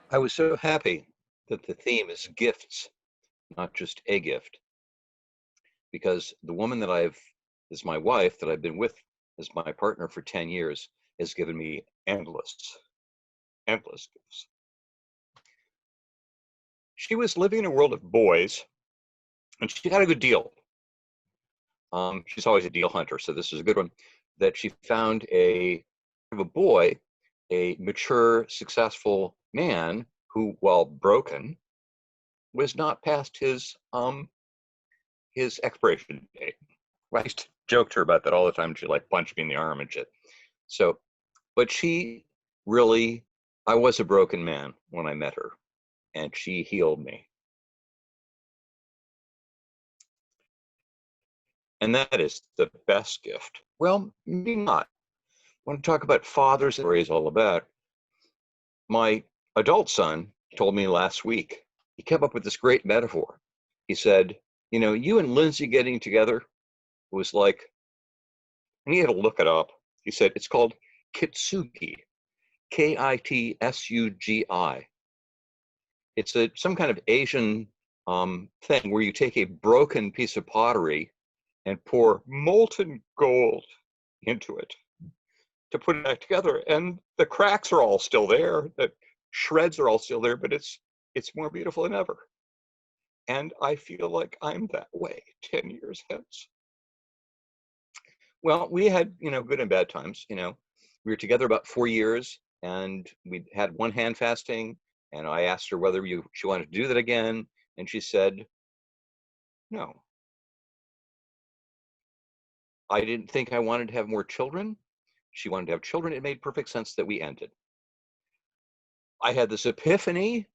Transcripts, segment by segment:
I was so happy that the theme is gifts, not just a gift, because the woman that is my wife, that I've been with as my partner for 10 years, has given me endless gifts. She was living in a world of boys, and she got a good deal. She's always a deal hunter, so this is a good one. That she found a boy, a mature, successful man who, while broken, was not past his expiration date. I used to joke to her about that all the time. She like punched me in the arm and shit. So, but she really, I was a broken man when I met her, and she healed me. And that is the best gift. Well, maybe not. I want to talk about fathers and what he's all about. My adult son told me last week, he came up with this great metaphor. He said, you and Lindsay getting together was like, and he had to look it up. He said, it's called kitsugi, Kitsugi. It's some kind of Asian thing where you take a broken piece of pottery and pour molten gold into it to put it back together. And the cracks are all still there, the shreds are all still there, but it's more beautiful than ever. And I feel like I'm that way 10 years hence. Well, we had, good and bad times. We were together about 4 years, and we had one hand fasting. And I asked her whether she wanted to do that again, and she said no. I didn't think I wanted to have more children. She wanted to have children. It made perfect sense that we ended. I had this epiphany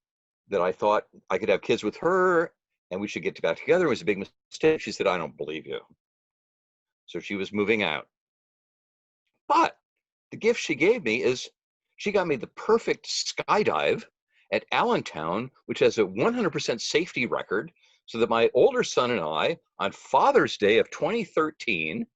that I thought I could have kids with her, and we should get back together. It was a big mistake. She said, I don't believe you. So she was moving out. But the gift she gave me is she got me the perfect skydive at Allentown, which has a 100% safety record, so that my older son and I, on Father's Day of 2013,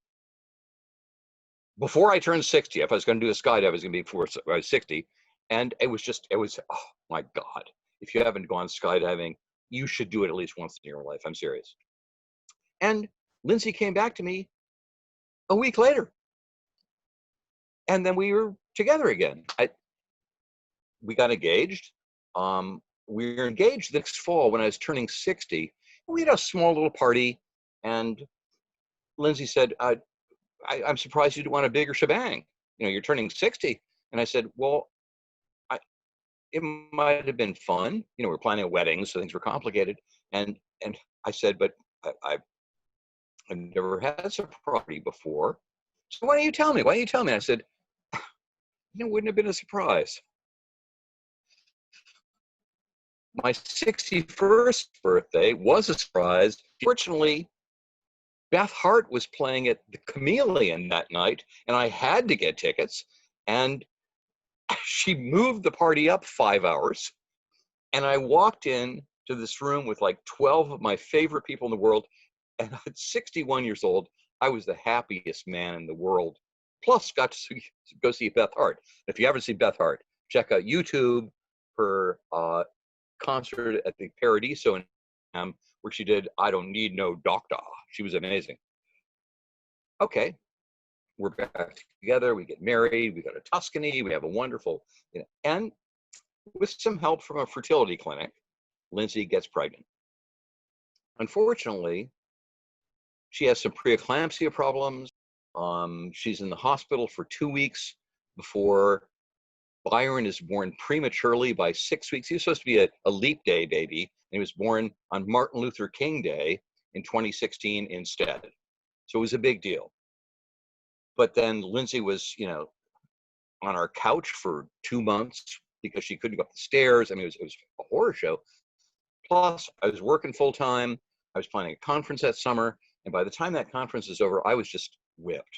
before I turned 60, if I was going to do a skydive, it was going to be before I was 60. And it was, oh my God. If you haven't gone skydiving, you should do it at least once in your life. I'm serious. And Lindsay came back to me a week later. And then we were together again. We got engaged. We were engaged the next fall when I was turning 60. We had a small little party, and Lindsay said, I'm surprised you didn't want a bigger shebang. You're turning 60. And I said, well, it might have been fun. We're planning a wedding, so things were complicated. And I said, but I've never had such a party before. So why don't you tell me? Why don't you tell me? I said, it wouldn't have been a surprise. My 61st birthday was a surprise. Fortunately, Beth Hart was playing at the Chameleon that night, and I had to get tickets. And she moved the party up 5 hours. And I walked in to this room with like 12 of my favorite people in the world. And at 61 years old, I was the happiest man in the world. Plus, got to go see Beth Hart. If you haven't seen Beth Hart, check out YouTube, her concert at the Paradiso in where she did I Don't Need No Doctor. She was amazing. Okay, we're back together. We get married. We go to Tuscany. We have a wonderful, and with some help from a fertility clinic, Lindsay gets pregnant. Unfortunately, she has some preeclampsia problems. She's in the hospital for 2 weeks before Byron is born prematurely by 6 weeks. He was supposed to be a leap day baby, and he was born on Martin Luther King Day in 2016 instead. So it was a big deal. But then Lindsay was, on our couch for 2 months because she couldn't go up the stairs. I mean, it was a horror show. Plus, I was working full time. I was planning a conference that summer. And by the time that conference is over, I was just whipped.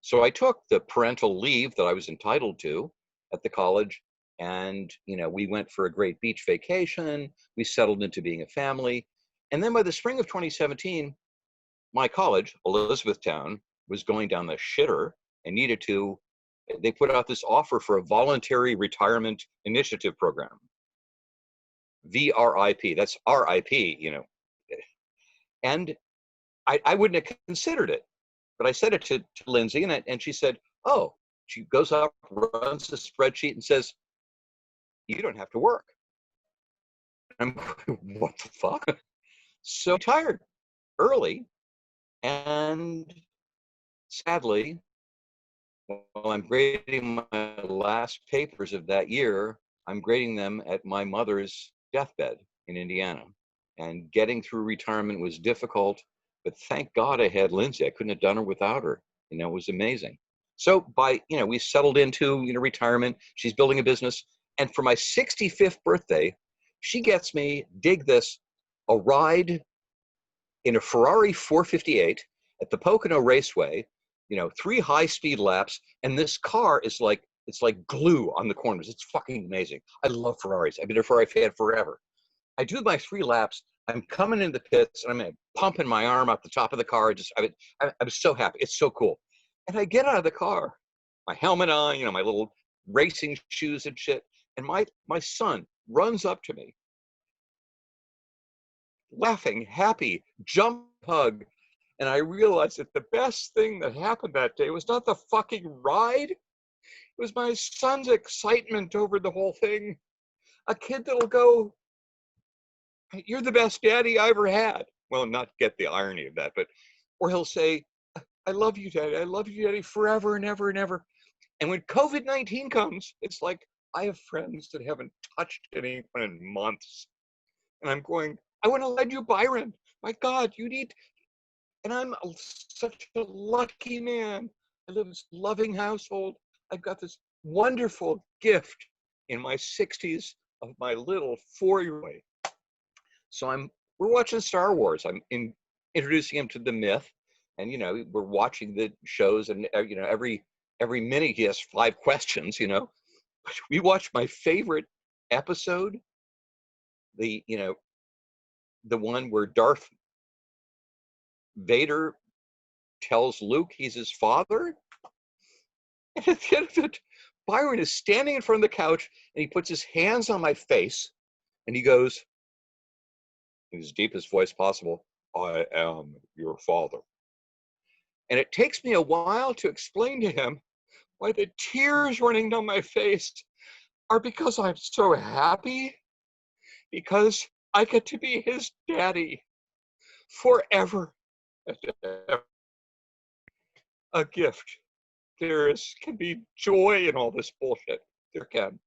So I took the parental leave that I was entitled to at the college. And, we went for a great beach vacation. We settled into being a family. And then by the spring of 2017, my college, Elizabethtown, was going down the shitter and they put out this offer for a voluntary retirement initiative program. VRIP. That's RIP, you know. And I wouldn't have considered it. But I said it to Lindsay, and she said, oh, she goes up, runs the spreadsheet, and says, you don't have to work. I'm going, what the fuck? So tired early. And sadly, while I'm grading my last papers of that year, I'm grading them at my mother's deathbed in Indiana. And getting through retirement was difficult, but thank God I had Lindsay. I couldn't have done it without her. You know, it was amazing. So we settled into, retirement. She's building a business. And for my 65th birthday, she gets me, dig this, a ride in a Ferrari 458 at the Pocono Raceway, 3 high-speed laps, and this car is it's like glue on the corners. It's fucking amazing. I love Ferraris. I've been a Ferrari fan forever. I do my 3 laps. I'm coming in the pits, and I'm pumping my arm up the top of the car. I'm so happy. It's so cool. And I get out of the car, my helmet on, my little racing shoes and shit, and my son runs up to me, laughing, happy, jump, hug. And I realized that the best thing that happened that day was not the fucking ride. It was my son's excitement over the whole thing. A kid that'll go, you're the best daddy I ever had. Well, not get the irony of that, or he'll say, I love you, Daddy. I love you, Daddy, forever and ever and ever. And when COVID-19 comes, it's like, I have friends that haven't touched anyone in months. And I'm going, I want to lend you Byron. My God, you need, and I'm such a lucky man. I live in this loving household. I've got this wonderful gift in my 60s of my little 4-year-old. So we're watching Star Wars. I'm introducing him to the myth, and we're watching the shows, and every minute he has 5 questions. We watched my favorite episode, the one where Darth Vader tells Luke he's his father. And at the end of it, Byron is standing in front of the couch, and he puts his hands on my face, and he goes, in his deepest voice possible, I am your father. And it takes me a while to explain to him why the tears running down my face are because I'm so happy, because I get to be his daddy forever and ever. A gift. Can be joy in all this bullshit. There can.